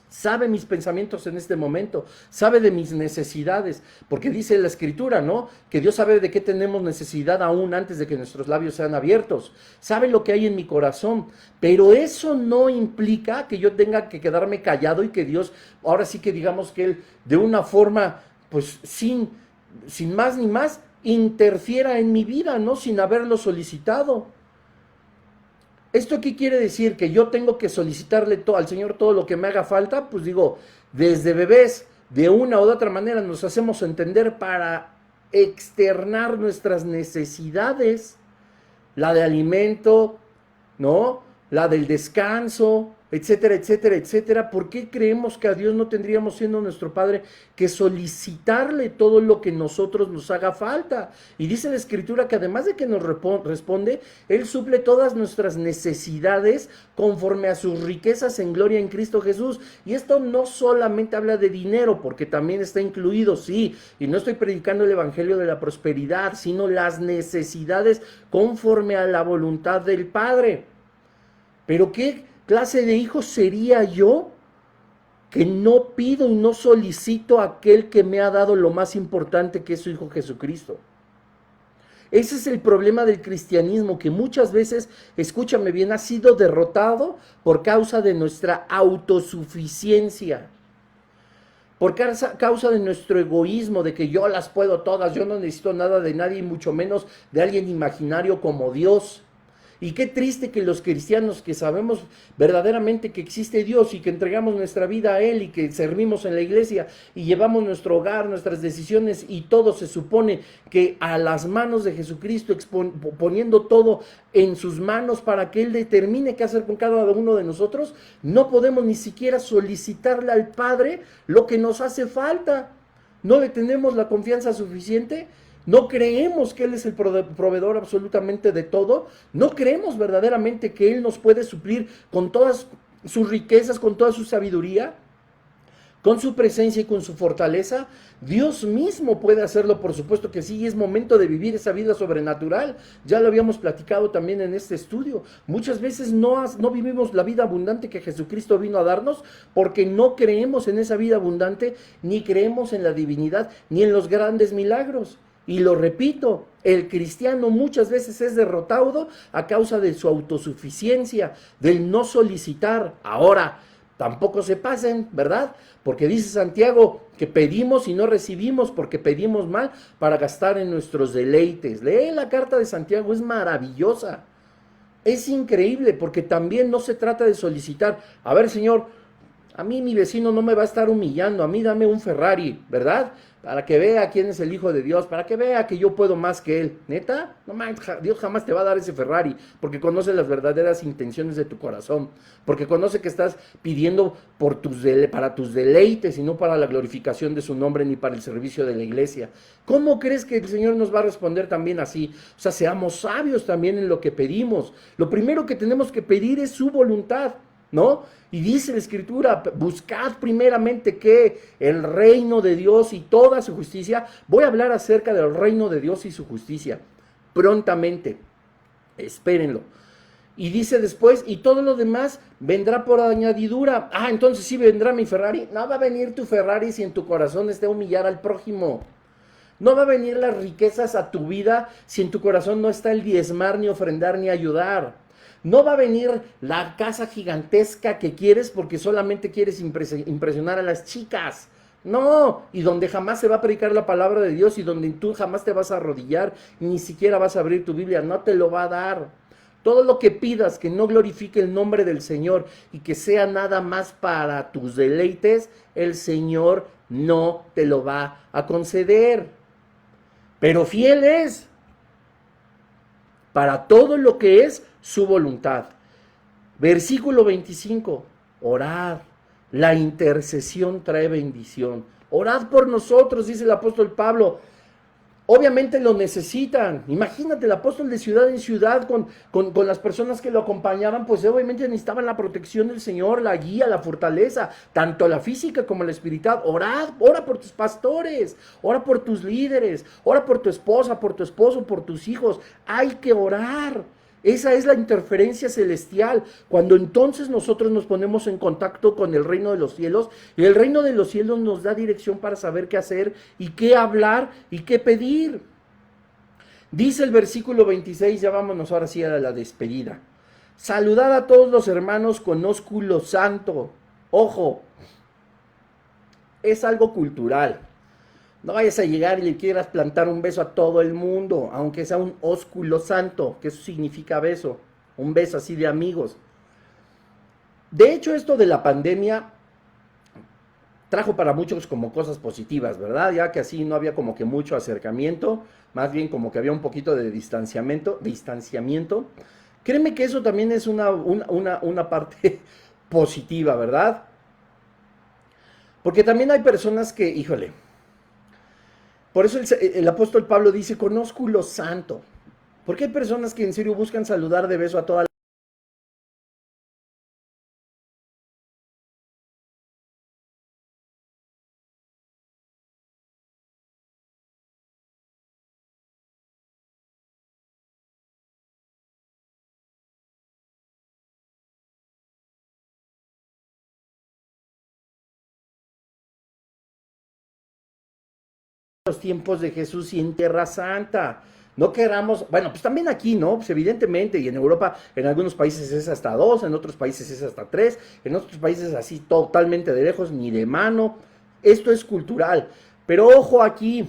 sabe mis pensamientos en este momento, sabe de mis necesidades, porque dice la Escritura, ¿no? Que Dios sabe de qué tenemos necesidad aún antes de que nuestros labios sean abiertos, sabe lo que hay en mi corazón, pero eso no implica que yo tenga que quedarme callado y que Dios, ahora sí que digamos que Él, de una forma, pues sin más ni más, interfiera en mi vida, ¿no? Sin haberlo solicitado. ¿Esto qué quiere decir? ¿Que yo tengo que solicitarle al Señor todo lo que me haga falta? Pues digo, desde bebés, de una o de otra manera nos hacemos entender para externar nuestras necesidades, la de alimento, ¿no? La del descanso, etcétera, etcétera, etcétera. ¿Por qué creemos que a Dios no tendríamos, siendo nuestro Padre, que solicitarle todo lo que nosotros nos haga falta? Y dice la Escritura que además de que nos responde, Él suple todas nuestras necesidades conforme a sus riquezas en gloria en Cristo Jesús. Y esto no solamente habla de dinero, porque también está incluido, sí, y no estoy predicando el evangelio de la prosperidad, sino las necesidades conforme a la voluntad del Padre. Pero ¿qué clase de hijo sería yo que no pido y no solicito a aquel que me ha dado lo más importante, que es su Hijo Jesucristo? Ese es el problema del cristianismo, que muchas veces, escúchame bien, ha sido derrotado por causa de nuestra autosuficiencia, por causa de nuestro egoísmo, de que yo las puedo todas, yo no necesito nada de nadie, y mucho menos de alguien imaginario como Dios. Y qué triste que los cristianos que sabemos verdaderamente que existe Dios y que entregamos nuestra vida a Él y que servimos en la iglesia y llevamos nuestro hogar, nuestras decisiones y todo se supone que a las manos de Jesucristo, poniendo todo en sus manos para que Él determine qué hacer con cada uno de nosotros, no podemos ni siquiera solicitarle al Padre lo que nos hace falta. No le tenemos la confianza suficiente. No creemos que Él es el proveedor absolutamente de todo. No creemos verdaderamente que Él nos puede suplir con todas sus riquezas, con toda su sabiduría, con su presencia y con su fortaleza. Dios mismo puede hacerlo, por supuesto que sí, y es momento de vivir esa vida sobrenatural. Ya lo habíamos platicado también en este estudio. Muchas veces no vivimos la vida abundante que Jesucristo vino a darnos porque no creemos en esa vida abundante, ni creemos en la divinidad, ni en los grandes milagros. Y lo repito, el cristiano muchas veces es derrotado a causa de su autosuficiencia, del no solicitar. Ahora, tampoco se pasen, ¿verdad? Porque dice Santiago que pedimos y no recibimos porque pedimos mal para gastar en nuestros deleites. Lee la carta de Santiago, es maravillosa. Es increíble porque también no se trata de solicitar, a ver, Señor, a mí mi vecino no me va a estar humillando, a mí dame un Ferrari, ¿verdad? Para que vea quién es el Hijo de Dios, para que vea que yo puedo más que Él. ¿Neta? No manches, Dios jamás te va a dar ese Ferrari, porque conoce las verdaderas intenciones de tu corazón, porque conoce que estás pidiendo para tus deleites y no para la glorificación de su nombre ni para el servicio de la iglesia. ¿Cómo crees que el Señor nos va a responder también así? O sea, seamos sabios también en lo que pedimos. Lo primero que tenemos que pedir es su voluntad, ¿no? Y dice la Escritura, buscad primeramente que el reino de Dios y toda su justicia. Voy a hablar acerca del reino de Dios y su justicia prontamente, espérenlo. Y dice después, y todo lo demás vendrá por añadidura. Entonces sí vendrá mi Ferrari. No va a venir tu Ferrari si en tu corazón está humillar al prójimo. No va a venir las riquezas a tu vida si en tu corazón no está el diezmar, ni ofrendar, ni ayudar. No va a venir la casa gigantesca que quieres porque solamente quieres impresionar a las chicas. No, y donde jamás se va a predicar la palabra de Dios y donde tú jamás te vas a arrodillar, ni siquiera vas a abrir tu Biblia, no te lo va a dar. Todo lo que pidas que no glorifique el nombre del Señor y que sea nada más para tus deleites, el Señor no te lo va a conceder. Pero fiel es para todo lo que es su voluntad. Versículo 25, orad, la intercesión trae bendición. Orad por nosotros, dice el apóstol Pablo. Obviamente lo necesitan. Imagínate, el apóstol de ciudad en ciudad con las personas que lo acompañaban, pues obviamente necesitaban la protección del Señor, la guía, la fortaleza, tanto la física como la espiritual. Orad, ora por tus pastores, ora por tus líderes, ora por tu esposa, por tu esposo, por tus hijos. Hay que orar. Esa es la interferencia celestial, cuando entonces nosotros nos ponemos en contacto con el reino de los cielos, y el reino de los cielos nos da dirección para saber qué hacer y qué hablar y qué pedir. Dice el versículo 26, ya vámonos ahora sí a la despedida. Saludad a todos los hermanos con ósculo santo. Ojo, es algo cultural. No vayas a llegar y le quieras plantar un beso a todo el mundo, aunque sea un ósculo santo, que eso significa beso, un beso así de amigos. De hecho, esto de la pandemia trajo para muchos como cosas positivas, ¿verdad? Ya que así no había como que mucho acercamiento, más bien como que había un poquito de distanciamiento. Créeme que eso también es una parte positiva, ¿verdad? Porque también hay personas que, híjole, por eso el apóstol Pablo dice, con ósculo santo. Porque hay personas que en serio buscan saludar de beso a toda los tiempos de Jesús y en Tierra Santa. No queramos, bueno, pues también aquí, ¿no? Pues evidentemente, y en Europa, en algunos países es hasta 2, en otros países es hasta 3, en otros países así totalmente de lejos, ni de mano. Esto es cultural. Pero ojo aquí,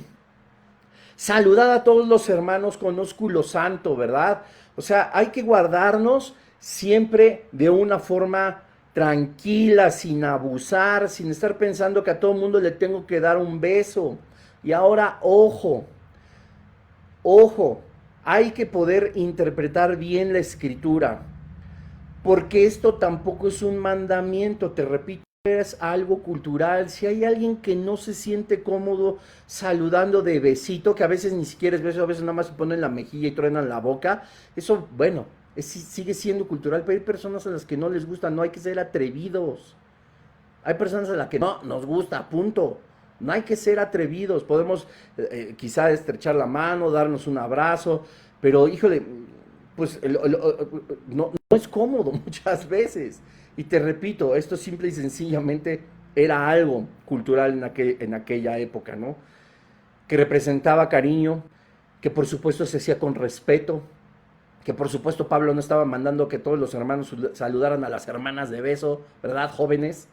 saludad a todos los hermanos con ósculo santo, ¿verdad? O sea, hay que guardarnos siempre de una forma tranquila, sin abusar, sin estar pensando que a todo mundo le tengo que dar un beso. Y ahora, ojo, ojo, hay que poder interpretar bien la escritura, porque esto tampoco es un mandamiento, te repito, es algo cultural. Si hay alguien que no se siente cómodo saludando de besito, que a veces ni siquiera es beso, a veces nada más se ponen la mejilla y truenan la boca, eso, bueno, sigue siendo cultural, pero hay personas a las que no les gusta, no hay que ser atrevidos. Hay personas a las que no nos gusta, punto. No hay que ser atrevidos, podemos quizá estrechar la mano, darnos un abrazo, pero híjole, pues no es cómodo muchas veces. Y te repito, esto simple y sencillamente era algo cultural en aquella época, ¿no? Que representaba cariño, que por supuesto se hacía con respeto, que por supuesto Pablo no estaba mandando que todos los hermanos saludaran a las hermanas de beso, ¿verdad, jóvenes?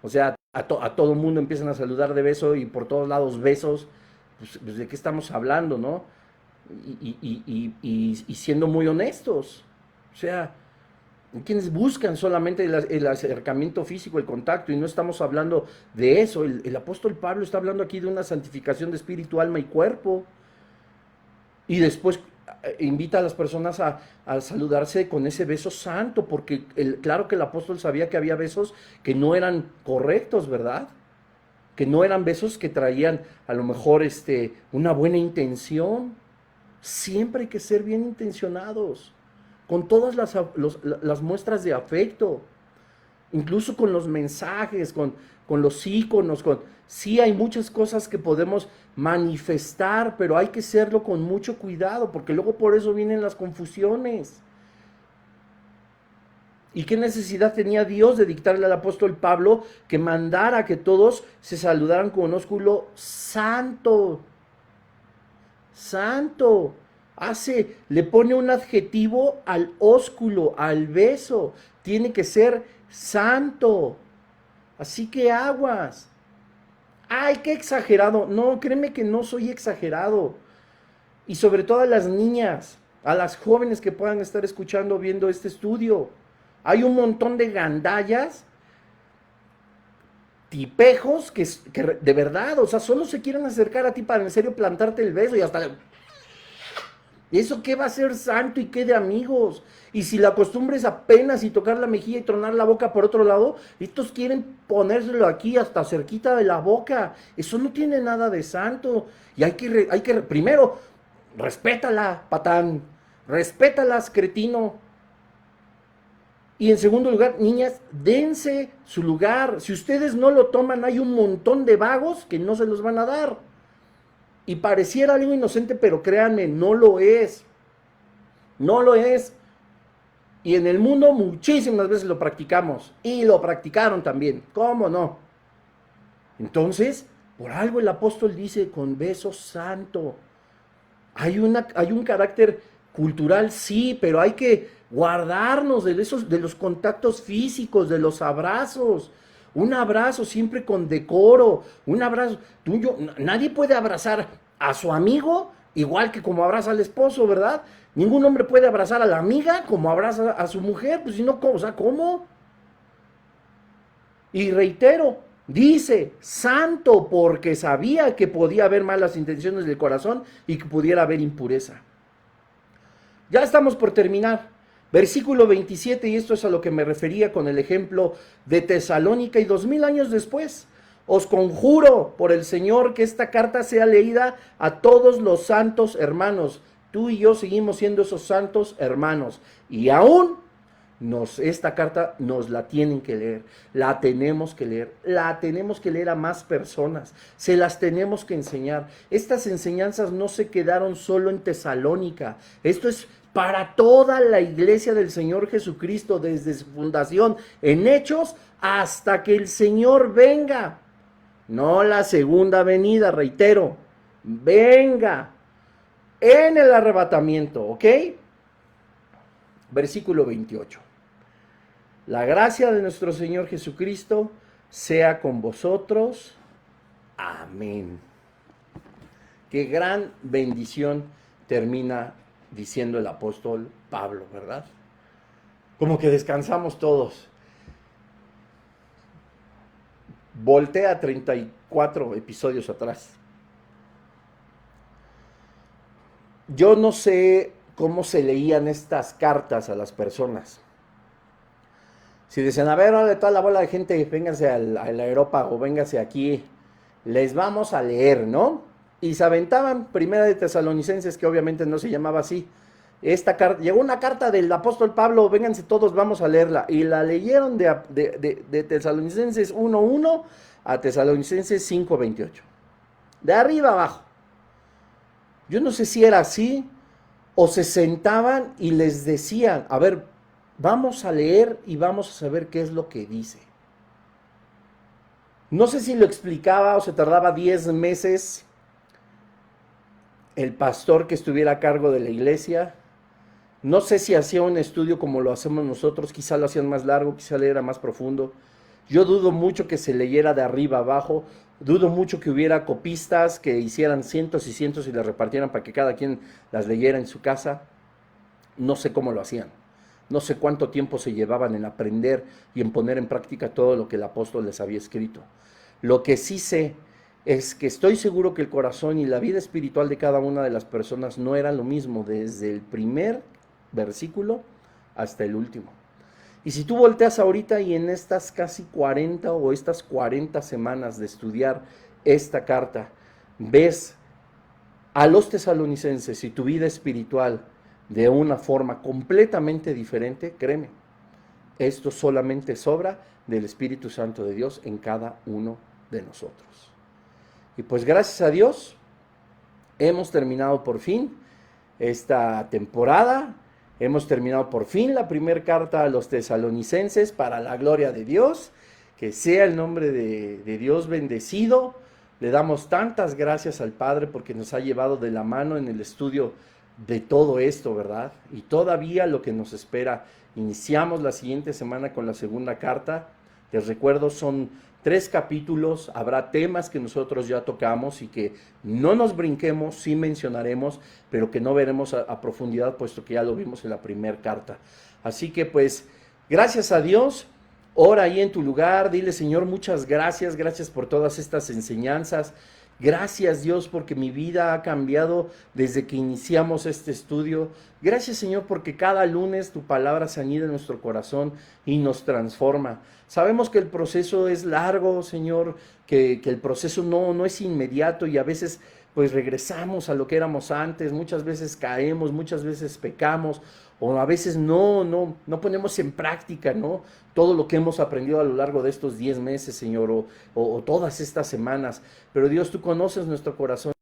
O sea, a todo mundo empiezan a saludar de beso y por todos lados besos. Pues, ¿de qué estamos hablando, no? Y siendo muy honestos. O sea, quienes buscan solamente el acercamiento físico, el contacto, y no estamos hablando de eso. El apóstol Pablo está hablando aquí de una santificación de espíritu, alma y cuerpo. Y después invita a las personas a saludarse con ese beso santo, porque claro que el apóstol sabía que había besos que no eran correctos, ¿verdad? Que no eran besos que traían a lo mejor una buena intención. Siempre hay que ser bien intencionados, con todas las muestras de afecto, incluso con los mensajes, con los íconos, sí hay muchas cosas que podemos manifestar, pero hay que hacerlo con mucho cuidado, porque luego por eso vienen las confusiones. ¿Y qué necesidad tenía Dios de dictarle al apóstol Pablo que mandara que todos se saludaran con ósculo santo? Santo. Le pone un adjetivo al ósculo, al beso. Tiene que ser santo. Así que aguas. Ay, qué exagerado. No, créeme que no soy exagerado. Y sobre todo a las niñas, a las jóvenes que puedan estar escuchando, viendo este estudio. Hay un montón de gandallas, tipejos, que de verdad, o sea, solo se quieren acercar a ti para en serio plantarte el beso y hasta ¿Eso qué va a ser santo y qué de amigos? Y si la costumbre es apenas y tocar la mejilla y tronar la boca por otro lado, estos quieren ponérselo aquí hasta cerquita de la boca. Eso no tiene nada de santo. Y primero, respétala, patán. Respétalas, cretino. Y en segundo lugar, niñas, dense su lugar. Si ustedes no lo toman, hay un montón de vagos que no se los van a dar. Y pareciera algo inocente, pero créanme, no lo es. No lo es. Y en el mundo muchísimas veces lo practicamos. Y lo practicaron también. ¿Cómo no? Entonces, por algo el apóstol dice con beso santo. Hay un carácter cultural, sí, pero hay que guardarnos de los contactos físicos, de los abrazos. Un abrazo siempre con decoro, un abrazo tuyo. Nadie puede abrazar a su amigo igual que como abraza al esposo, ¿verdad? Ningún hombre puede abrazar a la amiga como abraza a su mujer, pues si no, ¿cómo? O sea, ¿cómo? Y reitero, dice santo porque sabía que podía haber malas intenciones del corazón y que pudiera haber impureza. Ya estamos por terminar. Versículo 27, y esto es a lo que me refería con el ejemplo de Tesalónica, y 2000 años después, os conjuro por el Señor que esta carta sea leída a todos los santos hermanos. Tú y yo seguimos siendo esos santos hermanos, y aún esta carta nos la tienen que leer, la tenemos que leer a más personas, se las tenemos que enseñar. Estas enseñanzas no se quedaron solo en Tesalónica, esto es para toda la iglesia del Señor Jesucristo, desde su fundación en Hechos hasta que el Señor venga. No la segunda venida, reitero, venga en el arrebatamiento, ¿ok? Versículo 28. La gracia de nuestro Señor Jesucristo sea con vosotros. Amén. Qué gran bendición termina diciendo el apóstol Pablo, ¿verdad? Como que descansamos todos. Voltea 34 episodios atrás. Yo no sé cómo se leían estas cartas a las personas. Si decían, a ver, ahora toda la bola de gente, vénganse al aerópago, vénganse aquí, les vamos a leer, ¿no? Y se aventaban Primera de Tesalonicenses, que obviamente no se llamaba así. Llegó una carta del apóstol Pablo, vénganse todos, vamos a leerla. Y la leyeron de Tesalonicenses 1:1 a Tesalonicenses 5:28. De arriba abajo. Yo no sé si era así, o se sentaban y les decían, a ver, vamos a leer y vamos a saber qué es lo que dice. No sé si lo explicaba o se tardaba 10 meses el pastor que estuviera a cargo de la iglesia. No sé si hacía un estudio como lo hacemos nosotros, quizá lo hacían más largo, quizá le era más profundo. Yo dudo mucho que se leyera de arriba abajo, dudo mucho que hubiera copistas que hicieran cientos y cientos y las repartieran para que cada quien las leyera en su casa. No sé cómo lo hacían. No sé cuánto tiempo se llevaban en aprender y en poner en práctica todo lo que el apóstol les había escrito. Lo que sí sé es que estoy seguro que el corazón y la vida espiritual de cada una de las personas no era lo mismo desde el primer versículo hasta el último. Y si tú volteas ahorita y en estas casi 40 o estas 40 semanas de estudiar esta carta, ves a los tesalonicenses y tu vida espiritual de una forma completamente diferente, créeme, esto solamente sobra del Espíritu Santo de Dios en cada uno de nosotros. Y pues gracias a Dios hemos terminado por fin esta temporada, hemos terminado por fin la primera carta a los tesalonicenses para la gloria de Dios, que sea el nombre de Dios bendecido. Le damos tantas gracias al Padre porque nos ha llevado de la mano en el estudio de todo esto, ¿verdad? Y todavía lo que nos espera. Iniciamos la siguiente semana con la segunda carta. Les recuerdo, son 3 capítulos, habrá temas que nosotros ya tocamos y que no nos brinquemos, sí mencionaremos, pero que no veremos a profundidad, puesto que ya lo vimos en la primera carta. Así que pues, gracias a Dios, ora ahí en tu lugar, dile, Señor, muchas gracias, gracias por todas estas enseñanzas, Gracias Dios porque mi vida ha cambiado desde que iniciamos este estudio. Gracias Señor porque cada lunes tu palabra se anida en nuestro corazón y nos transforma. Sabemos que el proceso es largo, Señor, que el proceso no es inmediato y a veces pues regresamos a lo que éramos antes, muchas veces caemos, muchas veces pecamos o a veces no ponemos en práctica, ¿no? Todo lo que hemos aprendido a lo largo de estos 10 meses, Señor, o todas estas semanas. Pero Dios, tú conoces nuestro corazón.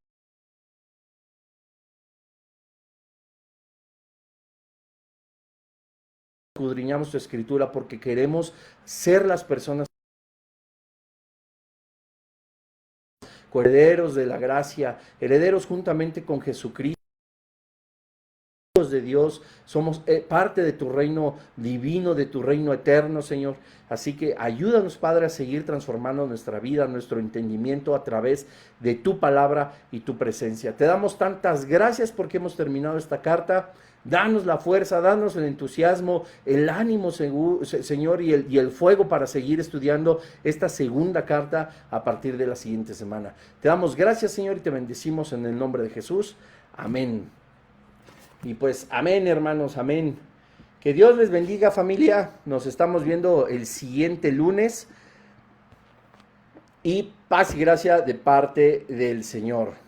Escudriñamos tu escritura porque queremos ser las personas herederos de la gracia, herederos juntamente con Jesucristo de Dios, somos parte de tu reino divino, de tu reino eterno, Señor. Así que ayúdanos, Padre, a seguir transformando nuestra vida, nuestro entendimiento a través de tu palabra y tu presencia. Te damos tantas gracias porque hemos terminado esta carta. Danos la fuerza, danos el entusiasmo, el ánimo, Señor, y el fuego para seguir estudiando esta segunda carta a partir de la siguiente semana. Te damos gracias, Señor, y te bendecimos en el nombre de Jesús. Amén. Y pues, amén, hermanos, amén. Que Dios les bendiga, familia. Nos estamos viendo el siguiente lunes. Y paz y gracia de parte del Señor.